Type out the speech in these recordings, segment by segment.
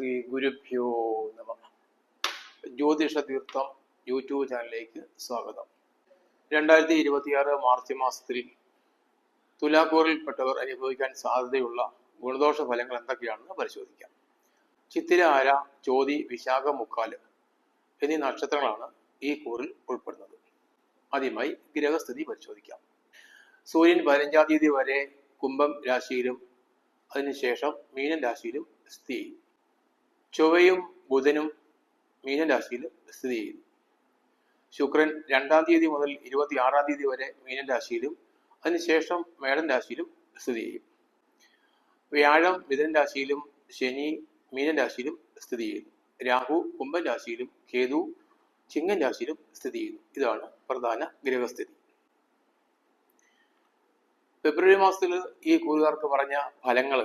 ശ്രീ ഗുരുഭ്യോ നമ. ജ്യോതിഷ തീർത്ഥം യൂട്യൂബ് ചാനലിലേക്ക് സ്വാഗതം. 2026 മാർച്ച് മാസത്തിൽ തുലാക്കൂറിൽപ്പെട്ടവർ അനുഭവിക്കാൻ സാധ്യതയുള്ള ഗുണദോഷ ഫലങ്ങൾ എന്തൊക്കെയാണെന്ന് പരിശോധിക്കാം. ചിത്തിര, ആര, ചോതി, വിശാഖം, മുക്കാല് എന്നീ നക്ഷത്രങ്ങളാണ് ഈ കൂറിൽ ഉൾപ്പെടുന്നത്. ആദ്യമായി ഗ്രഹസ്ഥിതി പരിശോധിക്കാം. സൂര്യൻ 15-ാം തീയതി വരെ കുംഭം രാശിയിലും അതിനുശേഷം മീനൻ രാശിയിലും സ്ഥിതി ചെയ്യും. ചൊവ്വയും ബുധനും മീനൻ രാശിയിൽ സ്ഥിതി ചെയ്യുന്നു. ശുക്രൻ 2-ാം തീയതി മുതൽ 26-ാം തീയതി വരെ മീനൻ രാശിയിലും അതിനുശേഷം മേടൻ രാശിയിലും സ്ഥിതി ചെയ്യും. വ്യാഴം മിഥുനൻ രാശിയിലും ശനി മീനൻ രാശിയിലും സ്ഥിതി ചെയ്യുന്നു. രാഹു കുംഭൻ രാശിയിലും കേതു ചിങ്ങൻ രാശിയിലും സ്ഥിതി ചെയ്യുന്നു. ഇതാണ് പ്രധാന ഗ്രഹസ്ഥിതി. ഫെബ്രുവരി മാസത്തിൽ ഈ കൂറുകാർക്ക് പറഞ്ഞ ഫലങ്ങൾ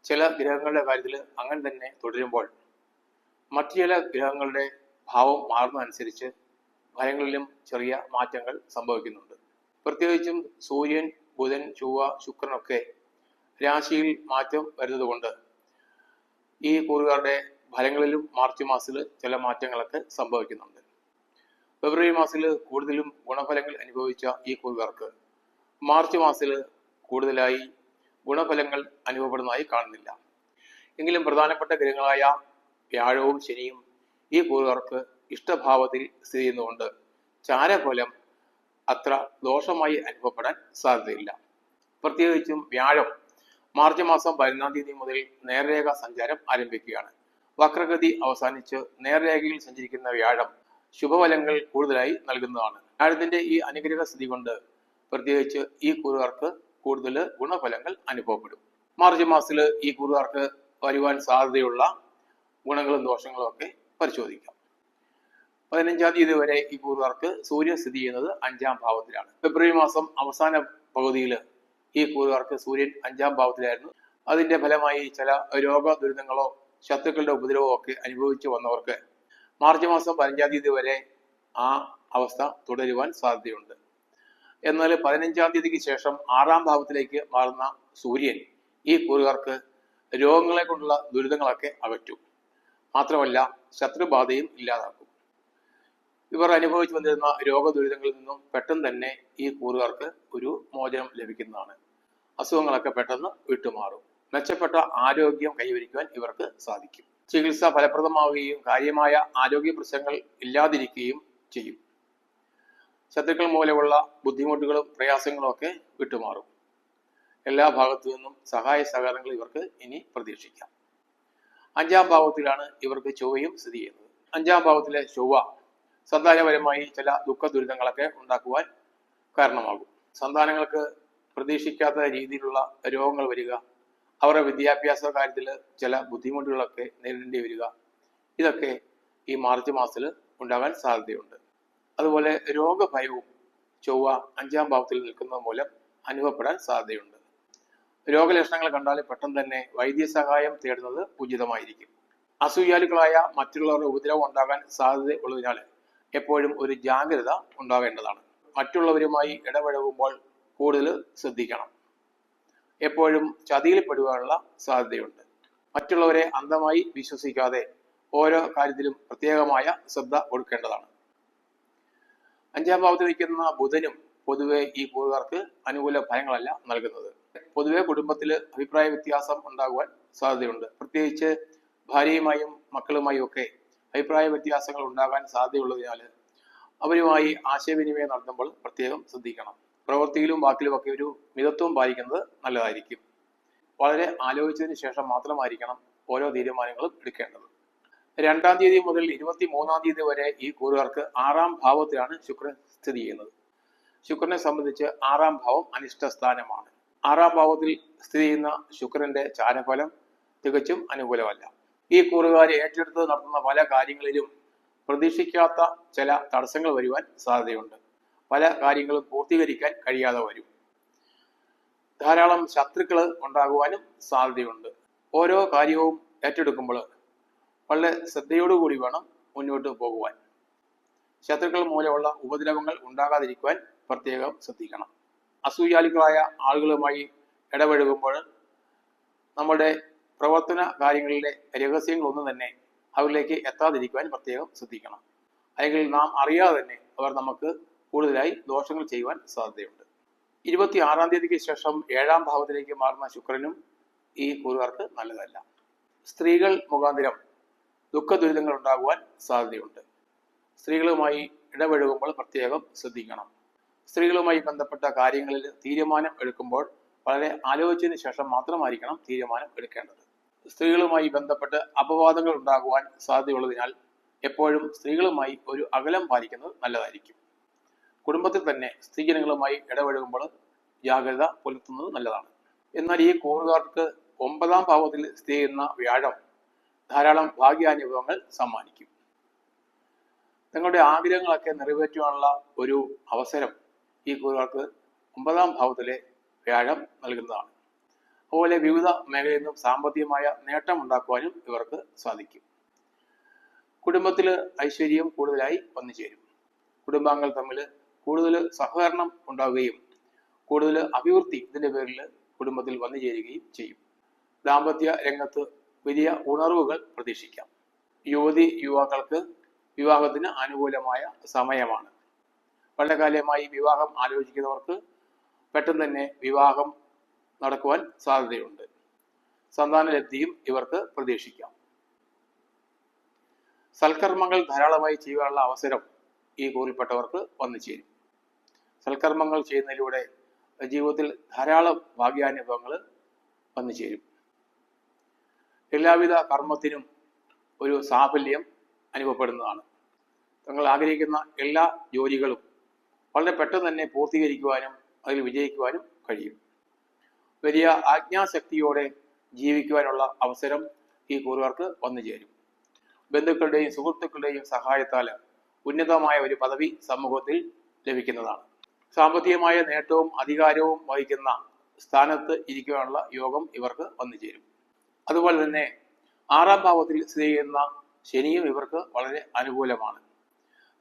ചില ഗ്രഹങ്ങളുടെ കാര്യത്തിൽ അങ്ങനെ തന്നെ തുടരുമ്പോൾ മറ്റു ചില ഗ്രഹങ്ങളുടെ ഭാവം മാറുന്നതനുസരിച്ച് ഫലങ്ങളിലും ചെറിയ മാറ്റങ്ങൾ സംഭവിക്കുന്നുണ്ട്. പ്രത്യേകിച്ചും സൂര്യൻ, ബുധൻ, ചൊവ്വ, ശുക്രനൊക്കെ രാശിയിൽ മാറ്റം വരുന്നത് കൊണ്ട് ഈ കൂറുകാരുടെ ഫലങ്ങളിലും മാർച്ച് മാസത്തിൽ ചില മാറ്റങ്ങളൊക്കെ സംഭവിക്കുന്നുണ്ട്. ഫെബ്രുവരി മാസത്തിൽ കൂടുതലും ഗുണഫലങ്ങൾ അനുഭവിച്ച ഈ കൂറുകാർക്ക് മാർച്ച് മാസത്തിൽ കൂടുതലായി ഗുണഫലങ്ങൾ അനുഭവപ്പെടുന്നതായി കാണുന്നില്ല. എങ്കിലും പ്രധാനപ്പെട്ട ഗ്രഹങ്ങളായ വ്യാഴവും ശനിയും ഈ കൂറുകാർക്ക് ഇഷ്ടഭാവത്തിൽ സ്ഥിതി ചെയ്യുന്നതുകൊണ്ട് ചാരഫലം അത്ര ദോഷമായി അനുഭവപ്പെടാൻ സാധ്യതയില്ല. പ്രത്യേകിച്ചും വ്യാഴം മാർച്ച് മാസം 11-ാം തീയതി മുതൽ നേർരേഖ സഞ്ചാരം ആരംഭിക്കുകയാണ്. വക്രഗതി അവസാനിച്ച് നേർരേഖയിൽ സഞ്ചരിക്കുന്ന വ്യാഴം ശുഭഫലങ്ങൾ കൂടുതലായി നൽകുന്നതാണ്. വ്യാഴത്തിന്റെ ഈ അനുഗ്രഹ സ്ഥിതി കൊണ്ട് പ്രത്യേകിച്ച് ഈ കൂറുകാർക്ക് കൂടുതൽ ഗുണഫലങ്ങൾ അനുഭവപ്പെടും. മാർച്ച് മാസത്തിൽ ഈ കൂറുകാർക്ക് വരുവാൻ സാധ്യതയുള്ള ഗുണങ്ങളും ദോഷങ്ങളും ഒക്കെ പരിശോധിക്കാം. 15-ാം തീയതി വരെ ഈ കൂറുകാർക്ക് സൂര്യൻ സ്ഥിതി ചെയ്യുന്നത് 5-ാം ഭാവത്തിലാണ്. ഫെബ്രുവരി മാസം അവസാന പകുതിയിൽ ഈ കൂറുകാർക്ക് സൂര്യൻ 5-ാം ഭാവത്തിലായിരുന്നു. അതിന്റെ ഫലമായി ചില രോഗ ദുരിതങ്ങളോ ശത്രുക്കളുടെ ഉപദ്രവമോ ഒക്കെ അനുഭവിച്ചു വന്നവർക്ക് മാർച്ച് മാസം 15-ാം തീയതി വരെ ആ അവസ്ഥ തുടരുവാൻ സാധ്യതയുണ്ട്. എന്നാൽ 15-ാം തീയതിക്ക് ശേഷം 6-ാം ഭാവത്തിലേക്ക് മാറുന്ന സൂര്യൻ ഈ കൂറുകാർക്ക് രോഗങ്ങളെ കൊണ്ടുള്ള ദുരിതങ്ങളൊക്കെ അകറ്റും. മാത്രമല്ല ശത്രുബാധയും ഇല്ലാതാക്കും. ഇവർ അനുഭവിച്ചു വന്നിരുന്ന രോഗദുരിതങ്ങളിൽ നിന്നും പെട്ടെന്ന് തന്നെ ഈ കൂറുകാർക്ക് ഒരു മോചനം ലഭിക്കുന്നതാണ്. അസുഖങ്ങളൊക്കെ പെട്ടെന്ന് വിട്ടുമാറും. മെച്ചപ്പെട്ട ആരോഗ്യം കൈവരിക്കുവാൻ ഇവർക്ക് സാധിക്കും. ചികിത്സ ഫലപ്രദമാവുകയും കാര്യമായ ആരോഗ്യ പ്രശ്നങ്ങൾ ഇല്ലാതിരിക്കുകയും ചെയ്യും. ശത്രുക്കൾ മൂലമുള്ള ബുദ്ധിമുട്ടുകളും പ്രയാസങ്ങളും ഒക്കെ വിട്ടുമാറും. എല്ലാ ഭാഗത്തു നിന്നും സഹായ സഹകരണങ്ങൾ ഇവർക്ക് ഇനി പ്രതീക്ഷിക്കാം. 5-ാം ഭാവത്തിലാണ് ഇവർക്ക് ചൊവ്വയും സ്ഥിതി ചെയ്യുന്നത്. 5-ാം ഭാവത്തിലെ ചൊവ്വ സന്താനപരമായി ചില ദുഃഖ ദുരിതങ്ങളൊക്കെ ഉണ്ടാക്കുവാൻ കാരണമാകും. സന്താനങ്ങൾക്ക് പ്രതീക്ഷിക്കാത്ത രീതിയിലുള്ള രോഗങ്ങൾ വരിക, അവരുടെ വിദ്യാഭ്യാസ കാര്യത്തിൽ ചില ബുദ്ധിമുട്ടുകളൊക്കെ നേരിടേണ്ടി വരിക, ഇതൊക്കെ ഈ മാർച്ച് മാസത്തിൽ ഉണ്ടാകാൻ സാധ്യതയുണ്ട്. അതുപോലെ രോഗഭയവും ചൊവ്വ 5-ാം ഭാവത്തിൽ നിൽക്കുന്നത് മൂലം അനുഭവപ്പെടാൻ സാധ്യതയുണ്ട്. രോഗലക്ഷണങ്ങൾ കണ്ടാൽ പെട്ടെന്ന് തന്നെ വൈദ്യസഹായം തേടുന്നത് ഉചിതമായിരിക്കും. അസൂയാലുക്കളായ മറ്റുള്ളവരുടെ ഉപദ്രവം ഉണ്ടാകാൻ സാധ്യത ഉള്ളതിനാൽ എപ്പോഴും ഒരു ജാഗ്രത ഉണ്ടാകേണ്ടതാണ്. മറ്റുള്ളവരുമായി ഇടപഴകുമ്പോൾ കൂടുതൽ ശ്രദ്ധിക്കണം. എപ്പോഴും ചതിയിൽ പെടുവാനുള്ള സാധ്യതയുണ്ട്. മറ്റുള്ളവരെ അന്ധമായി വിശ്വസിക്കാതെ ഓരോ കാര്യത്തിലും പ്രത്യേകമായ ശ്രദ്ധ കൊടുക്കേണ്ടതാണ്. 5-ാം ഭാവത്തിൽ നിൽക്കുന്ന ബുധനും പൊതുവെ ഈ കൂറുകാർക്ക് അനുകൂല ഫലങ്ങളല്ല നൽകുന്നത്. പൊതുവെ കുടുംബത്തിൽ അഭിപ്രായ വ്യത്യാസം ഉണ്ടാകുവാൻ സാധ്യതയുണ്ട്. പ്രത്യേകിച്ച് ഭാര്യയുമായും മക്കളുമായും ഒക്കെ അഭിപ്രായ വ്യത്യാസങ്ങൾ ഉണ്ടാകാൻ സാധ്യതയുള്ളതിനാൽ അവരുമായി ആശയവിനിമയം നടത്തുമ്പോൾ പ്രത്യേകം ശ്രദ്ധിക്കണം. പ്രവൃത്തിയിലും വാക്കിലും ഒക്കെ ഒരു മിതത്വം പാലിക്കുന്നത് നല്ലതായിരിക്കും. വളരെ ആലോചിച്ചതിന് ശേഷം മാത്രമായിരിക്കണം ഓരോ തീരുമാനങ്ങളും എടുക്കേണ്ടത്. 2-ാം തീയതി മുതൽ 23-ാം തീയതി വരെ ഈ കൂറുകാർക്ക് 6-ാം ഭാവത്തിലാണ് ശുക്രൻ സ്ഥിതി ചെയ്യുന്നത്. ശുക്രനെ സംബന്ധിച്ച് 6-ാം ഭാവം അനിഷ്ട സ്ഥാനമാണ്. 6-ാം ഭാവത്തിൽ സ്ഥിതി ചെയ്യുന്ന ശുക്രന്റെ ചാരഫലം തികച്ചും അനുകൂലമല്ല. ഈ കൂറുകാരെ ഏറ്റെടുത്ത് നടത്തുന്ന പല കാര്യങ്ങളിലും പ്രതീക്ഷിക്കാത്ത ചില തടസ്സങ്ങൾ വരുവാൻ സാധ്യതയുണ്ട്. പല കാര്യങ്ങളും പൂർത്തീകരിക്കാൻ കഴിയാതെ വരും. ധാരാളം ശത്രുക്കൾ ഉണ്ടാകുവാനും സാധ്യതയുണ്ട്. ഓരോ കാര്യവും ഏറ്റെടുക്കുമ്പോൾ വളരെ ശ്രദ്ധയോടുകൂടി വേണം മുന്നോട്ട് പോകുവാൻ. ശത്രുക്കൾ മൂലമുള്ള ഉപദ്രവങ്ങൾ ഉണ്ടാകാതിരിക്കുവാൻ പ്രത്യേകം ശ്രദ്ധിക്കണം. അസൂയാലുക്കളായ ആളുകളുമായി ഇടപഴകുമ്പോൾ നമ്മുടെ പ്രവർത്തന കാര്യങ്ങളിലെ രഹസ്യങ്ങളൊന്നും തന്നെ അവരിലേക്ക് എത്താതിരിക്കുവാൻ പ്രത്യേകം ശ്രദ്ധിക്കണം. അല്ലെങ്കിൽ നാം അറിയാതെ തന്നെ അവർ നമുക്ക് കൂടുതലായി ദോഷങ്ങൾ ചെയ്യുവാൻ സാധ്യതയുണ്ട്. 26-ാം തീയതിക്ക് ശേഷം 7-ാം ഭാവത്തിലേക്ക് മാറുന്ന ശുക്രനും ഈ കൂറുകാർക്ക് നല്ലതല്ല. സ്ത്രീകൾ മുഖാന്തരം ദുഃഖ ദുരിതങ്ങൾ ഉണ്ടാകുവാൻ സാധ്യതയുണ്ട്. സ്ത്രീകളുമായി ഇടപഴകുമ്പോൾ പ്രത്യേകം ശ്രദ്ധിക്കണം. സ്ത്രീകളുമായി ബന്ധപ്പെട്ട കാര്യങ്ങളിൽ തീരുമാനം എടുക്കുമ്പോൾ വളരെ ആലോചിച്ചതിന് ശേഷം മാത്രമായിരിക്കണം തീരുമാനം എടുക്കേണ്ടത്. സ്ത്രീകളുമായി ബന്ധപ്പെട്ട് അപവാദങ്ങൾ ഉണ്ടാകുവാൻ സാധ്യതയുള്ളതിനാൽ എപ്പോഴും സ്ത്രീകളുമായി ഒരു അകലം പാലിക്കുന്നത് നല്ലതായിരിക്കും. കുടുംബത്തിൽ തന്നെ സ്ത്രീജനങ്ങളുമായി ഇടപഴകുമ്പോൾ ജാഗ്രത പുലർത്തുന്നത് നല്ലതാണ്. എന്നാൽ ഈ കൂറുകാർക്ക് 9-ാം ഭാവത്തിൽ സ്ഥിതി ചെയ്യുന്ന വ്യാഴം ധാരാളം ഭാഗ്യാനുഭവങ്ങൾ സമ്മാനിക്കും. തങ്ങളുടെ ആഗ്രഹങ്ങളൊക്കെ നിറവേറ്റുവാനുള്ള ഒരു അവസരം ഈ കൂറുകാർക്ക് 9-ാം ഭാവത്തിലെ വ്യാഴം നൽകുന്നതാണ്. അതുപോലെ വിവിധ മേഖലയിൽ നിന്നും സാമ്പത്തികമായ നേട്ടം ഉണ്ടാക്കുവാനും ഇവർക്ക് സാധിക്കും. കുടുംബത്തിൽ ഐശ്വര്യം കൂടുതലായി വന്നു ചേരും. കുടുംബാംഗങ്ങൾ തമ്മിൽ കൂടുതൽ സഹകരണം ഉണ്ടാവുകയും കൂടുതൽ അഭിവൃദ്ധി ഇതിന്റെ പേരിൽ കുടുംബത്തിൽ വന്നു ചേരുകയും ചെയ്യും. ദാമ്പത്യ രംഗത്ത് വലിയ ഉണർവുകൾ പ്രതീക്ഷിക്കാം. യുവതി യുവാക്കൾക്ക് വിവാഹത്തിന് അനുകൂലമായ സമയമാണ്. വളരെ കാലമായി വിവാഹം ആലോചിക്കുന്നവർക്ക് പെട്ടെന്ന് തന്നെ വിവാഹം നടക്കുവാൻ സാധ്യതയുണ്ട്. സന്താനലബ്ധിയും ഇവർക്ക് പ്രതീക്ഷിക്കാം. സൽക്കർമ്മങ്ങൾ ധാരാളമായി ചെയ്യുവാനുള്ള അവസരം ഈ കൂറിൽപ്പെട്ടവർക്ക് വന്നു ചേരും. സൽക്കർമ്മങ്ങൾ ചെയ്യുന്നതിലൂടെ ജീവിതത്തിൽ ധാരാളം ഭാഗ്യാനുഭവങ്ങൾ വന്നു ചേരും. എല്ലാവിധ കർമ്മത്തിനും ഒരു സാഫല്യം അനുഭവപ്പെടുന്നതാണ്. തങ്ങൾ ആഗ്രഹിക്കുന്ന എല്ലാ ജോലികളും വളരെ പെട്ടെന്ന് തന്നെ പൂർത്തീകരിക്കുവാനും അതിൽ വിജയിക്കുവാനും കഴിയും. വലിയ ആജ്ഞാശക്തിയോടെ ജീവിക്കുവാനുള്ള അവസരം ഈ കൂറുകാർക്ക് വന്നു ചേരും. ബന്ധുക്കളുടെയും സുഹൃത്തുക്കളുടെയും സഹായത്താൽ ഉന്നതമായ ഒരു പദവി സമൂഹത്തിൽ ലഭിക്കുന്നതാണ്. സാമ്പത്തികമായ നേട്ടവും അധികാരവും വഹിക്കുന്ന സ്ഥാനത്ത് ഇരിക്കുവാനുള്ള യോഗം ഇവർക്ക് വന്നു ചേരും. അതുപോലെ തന്നെ 6-ാം ഭാവത്തിൽ സ്ഥിതി ചെയ്യുന്ന ശനിയും ഇവർക്ക് വളരെ അനുകൂലമാണ്.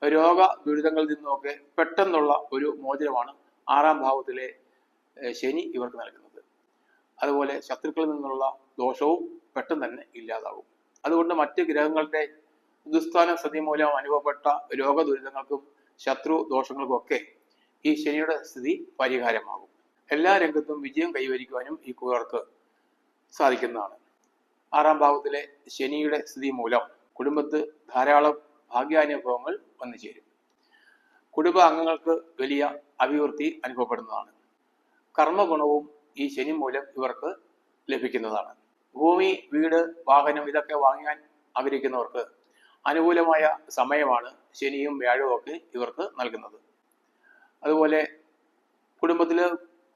രോഗ ദുരിതങ്ങളിൽ നിന്നൊക്കെ പെട്ടെന്നുള്ള ഒരു മോചനമാണ് 6-ാം ഭാവത്തിലെ ശനി ഇവർക്ക് നൽകുന്നത്. അതുപോലെ ശത്രുക്കളിൽ നിന്നുള്ള ദോഷവും പെട്ടെന്ന് തന്നെ ഇല്ലാതാവും. അതുകൊണ്ട് മറ്റ് ഗ്രഹങ്ങളുടെ ദുസ്ഥാന സ്ഥിതി മൂലം അനുഭവപ്പെട്ട രോഗദുരിതങ്ങൾക്കും ശത്രു ദോഷങ്ങൾക്കും ഒക്കെ ഈ ശനിയുടെ സ്ഥിതി പരിഹാരമാകും. എല്ലാ രംഗത്തും വിജയം കൈവരിക്കുവാനും ഈ കൂറുകാർക്ക് സാധിക്കുന്നതാണ്. 6-ാം ഭാവത്തിലെ ശനിയുടെ സ്ഥിതി മൂലം കുടുംബത്ത് ധാരാളം ഭാഗ്യാനുഭവങ്ങൾ വന്നു ചേരും. കുടുംബ അംഗങ്ങൾക്ക് വലിയ അഭിവൃദ്ധി അനുഭവപ്പെടുന്നതാണ്. കർമ്മഗുണവും ഈ ശനി മൂലം ഇവർക്ക് ലഭിക്കുന്നതാണ്. ഭൂമി, വീട്, വാഹനം ഇതൊക്കെ വാങ്ങാൻ ആഗ്രഹിക്കുന്നവർക്ക് അനുകൂലമായ സമയമാണ് ശനിയും വ്യാഴവും ഒക്കെ ഇവർക്ക് നൽകുന്നത്. അതുപോലെ കുടുംബത്തിൽ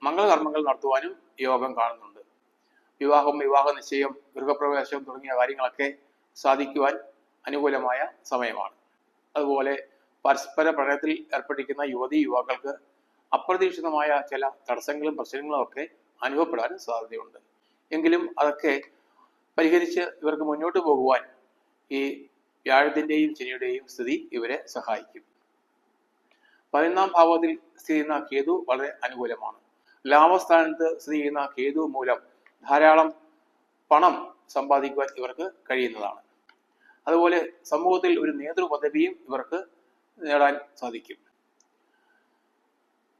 മംഗളകർമ്മങ്ങൾ നടത്തുവാനും യോഗം കാണുന്നുണ്ട്. വിവാഹം, വിവാഹ നിശ്ചയം, ഗൃഹപ്രവേശം തുടങ്ങിയ കാര്യങ്ങളൊക്കെ സാധിക്കുവാൻ അനുകൂലമായ സമയമാണ്. അതുപോലെ പരസ്പര പ്രണയത്തിൽ ഏർപ്പെട്ടിരിക്കുന്ന യുവതി യുവാക്കൾക്ക് അപ്രതീക്ഷിതമായ ചില തടസ്സങ്ങളും പ്രശ്നങ്ങളും ഒക്കെ അനുഭവപ്പെടാൻ സാധ്യതയുണ്ട്. എങ്കിലും അതൊക്കെ പരിഹരിച്ച് ഇവർക്ക് മുന്നോട്ട് പോകുവാൻ ഈ വ്യാഴത്തിന്റെയും ശനിയുടെയും സ്ഥിതി ഇവരെ സഹായിക്കും. 11-ാം ഭാവത്തിൽ സ്ഥിതി ചെയ്യുന്ന കേതു വളരെ അനുകൂലമാണ്. ലാഭസ്ഥാനത്ത് സ്ഥിതി ചെയ്യുന്ന കേതു മൂലം ധാരാളം പണം സമ്പാദിക്കുവാൻ ഇവർക്ക് കഴിയുന്നതാണ്. അതുപോലെ സമൂഹത്തിൽ ഒരു നേതൃപദവിയും ഇവർക്ക് നേടാൻ സാധിക്കും.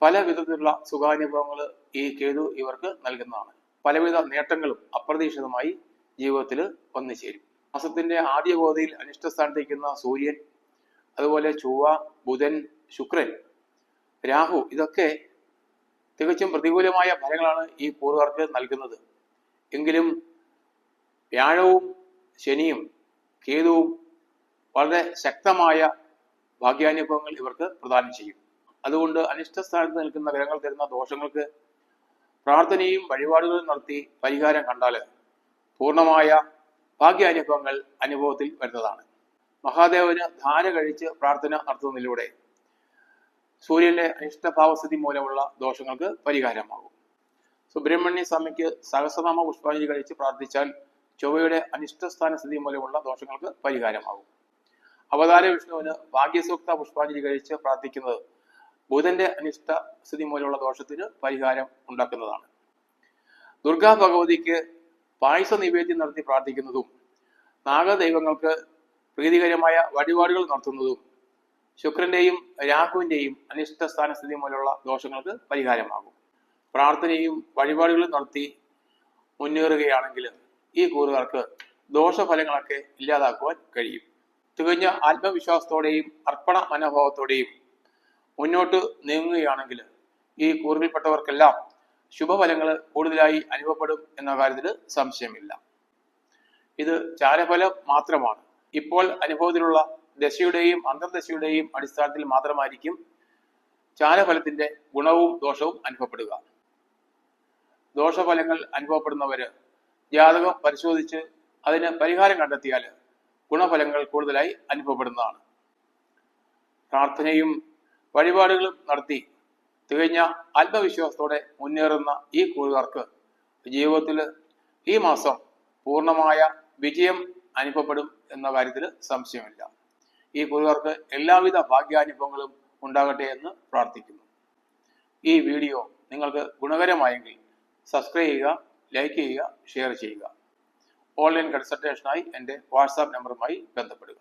പല വിധത്തിലുള്ള സുഖാനുഭവങ്ങൾ ഈ കേതു ഇവർക്ക് നൽകുന്നതാണ്. പലവിധ നേട്ടങ്ങളും അപ്രതീക്ഷിതമായി ജീവിതത്തിൽ വന്നു ചേരും. മാസത്തിന്റെ ആദ്യ ഗോതയിൽ അനിഷ്ടസ്ഥാനത്തേക്കുന്ന സൂര്യൻ, അതുപോലെ ചൊവ്വ, ബുധൻ, ശുക്രൻ, രാഹു ഇതൊക്കെ തികച്ചും പ്രതികൂലമായ ഫലങ്ങളാണ് ഈ കൂറുകാർക്ക് നൽകുന്നത്. എങ്കിലും വ്യാഴവും ശനിയും കേതുവും വളരെ ശക്തമായ ഭാഗ്യാനുഭവങ്ങൾ ഇവർക്ക് പ്രദാനം ചെയ്യും. അതുകൊണ്ട് അനിഷ്ടസ്ഥാനത്ത് നിൽക്കുന്ന ഗ്രഹങ്ങൾ തരുന്ന ദോഷങ്ങൾക്ക് പ്രാർത്ഥനയും വഴിപാടുകളും നടത്തി പരിഹാരം കണ്ടാൽ പൂർണ്ണമായ ഭാഗ്യാനുഭവങ്ങൾ അനുഭവത്തിൽ വരുന്നതാണ്. മഹാദേവന് ധാര കഴിച്ച് പ്രാർത്ഥന നടത്തുന്നതിലൂടെ സൂര്യന്റെ അനിഷ്ടഭാവസ്ഥിതി മൂലമുള്ള ദോഷങ്ങൾക്ക് പരിഹാരമാകും. സുബ്രഹ്മണ്യ സ്വാമിക്ക് സഹസ്രനാമ പുഷ്പാഞ്ജലി കഴിച്ച് പ്രാർത്ഥിച്ചാൽ ചൊവ്വയുടെ അനിഷ്ടസ്ഥാന സ്ഥിതി മൂലമുള്ള ദോഷങ്ങൾക്ക് പരിഹാരമാകും. അവതാര വിഷ്ണുവിന് ഭാഗ്യസൂക്ത പുഷ്പാഞ്ജലി കഴിച്ച് പ്രാർത്ഥിക്കുന്നത് ബുധന്റെ അനിഷ്ട സ്ഥിതി മൂലമുള്ള ദോഷത്തിന് പരിഹാരം ഉണ്ടാക്കുന്നതാണ്. ദുർഗാ ഭഗവതിക്ക് പായസ നിവേദ്യം നടത്തി പ്രാർത്ഥിക്കുന്നതും നാഗദൈവങ്ങൾക്ക് പ്രീതികരമായ വഴിപാടുകൾ നടത്തുന്നതും ശുക്രന്റെയും രാഹുവിന്റെയും അനിഷ്ട സ്ഥാനസ്ഥിതി മൂലമുള്ള ദോഷങ്ങൾക്ക് പരിഹാരമാകും. പ്രാർത്ഥനയും വഴിപാടുകളും നടത്തി മുന്നേറുകയാണെങ്കിൽ ഈ കൂറുകാർക്ക് ദോഷഫലങ്ങളൊക്കെ ഇല്ലാതാക്കുവാൻ കഴിയും. തികഞ്ഞ ആത്മവിശ്വാസത്തോടെയും അർപ്പണ മനോഭാവത്തോടെയും മുന്നോട്ട് നീങ്ങുകയാണെങ്കിൽ ഈ കൂറുകൾപ്പെട്ടവർക്കെല്ലാം ശുഭഫലങ്ങൾ കൂടുതലായി അനുഭവപ്പെടും എന്ന കാര്യത്തിൽ സംശയമില്ല. ഇത് ചാരഫലം മാത്രമാണ്. ഇപ്പോൾ അനുഭവത്തിലുള്ള ദശയുടെയും അന്തർദശയുടെയും അടിസ്ഥാനത്തിൽ മാത്രമായിരിക്കും ചാരഫലത്തിന്റെ ഗുണവും ദോഷവും അനുഭവപ്പെടുക. ദോഷഫലങ്ങൾ അനുഭവപ്പെടുന്നവര് ജാതകം പരിശോധിച്ച് അതിന് പരിഹാരം കണ്ടെത്തിയാൽ ഗുണഫലങ്ങൾ കൂടുതലായി അനുഭവപ്പെടുന്നതാണ്. പ്രാർത്ഥനയും വഴിപാടുകളും നടത്തി തികഞ്ഞ ആത്മവിശ്വാസത്തോടെ മുന്നേറുന്ന ഈ കൂറുകാർക്ക് ജീവിതത്തിൽ ഈ മാസം പൂർണ്ണമായ വിജയം അനുഭവപ്പെടും എന്ന കാര്യത്തിൽ സംശയമില്ല. ഈ കൂറുകാർക്ക് എല്ലാവിധ ഭാഗ്യാനുഭവങ്ങളും ഉണ്ടാകട്ടെ എന്ന് പ്രാർത്ഥിക്കുന്നു. ഈ വീഡിയോ നിങ്ങൾക്ക് ഗുണകരമായെങ്കിൽ സബ്സ്ക്രൈബ് ചെയ്യുക, ലൈക്ക് ചെയ്യുക, ഷെയർ ചെയ്യുക. ഓൺലൈൻ കൺസൾട്ടേഷനായി എൻ്റെ വാട്സാപ്പ് നമ്പറുമായി ബന്ധപ്പെടുക.